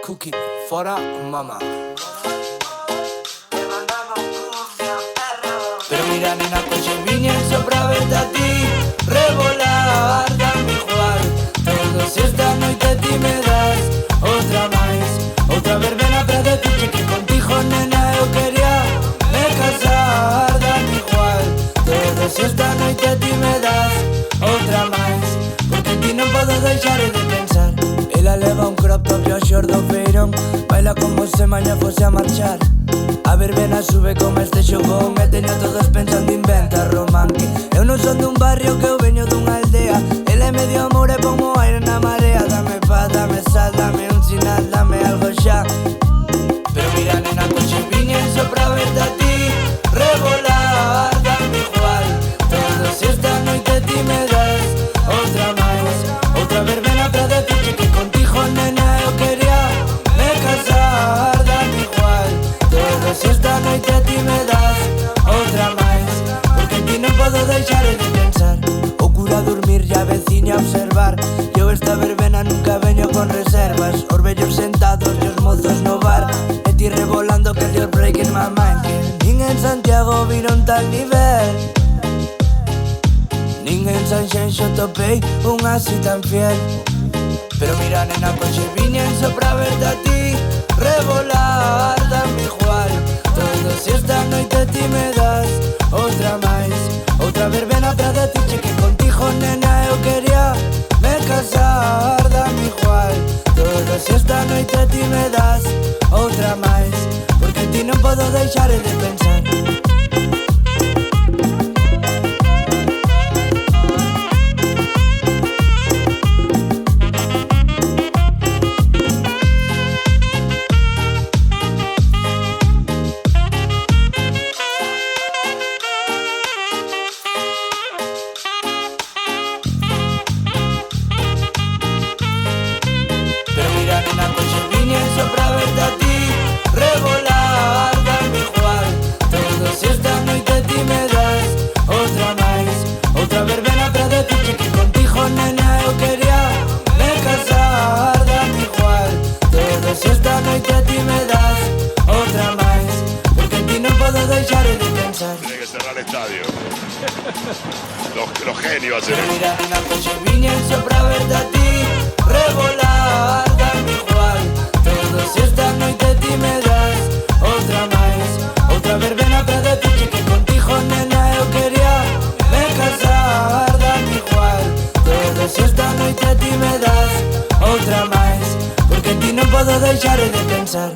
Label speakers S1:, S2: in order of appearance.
S1: Cookie, fora mama. Pero mira nena, coche vine sopra verte a ti revolar, dame igual. Todo si esta noite ti me das outra máis, outra verbena pra decirte que contigo nena eu quería me casar, dame igual. Todo si esta noite ti me das outra máis, porque ti non podo deixar de pensar. Ela leva un crop top e o short do feirón, baila como se maña fose a marchar. A verbena sube como este xogón e teño todos pensando inventa romance. Eu non son dun barrio que eu veño dunha aldea, ela é medio amor e pon o aire na marea. Dame paz, dame sal, dame un sinal, dame algo xa. Pero mira nena, coche viñen só pra verte a ti revolar, dame igual. Todo si esta noite ti me das outra máis, outra verbena pra decirte que contigo nena eu quería me casar, dame igual. Todo si esta noite ti me das outra máis, porque en ti non podo deixar de pensar. O cura a dormir e a veciña a observar, eu esta verbena nunca veño con reservas. Os vellos sentados e os mozos no bar, e ti revolando que you're breaking my mind. Que nin en Santiago viron tal nivel, nin en Sanxenxo topei unha así tan fiel. Pero mira nena, coche viñen só pra verte a ti revolar, dame igual. Todo si esta noite ti me das outra máis, outra verbena pra decirte que contigo nena eu quería me casar, dame igual. Todo si esta noite ti me das outra máis, porque en ti non podo deixar de pensar.
S2: Tiene que cerrar el estadio. Los genios hacen
S1: eso. Mira nena, coche viñen só pra verte a ti revolar, dame igual. Todo si esta noite ti me das outra máis, outra verbena pra decirte que contigo nena eu quería me casar, dame igual. Todo si esta noite ti me das outra máis, porque en ti non podo deixar de pensar.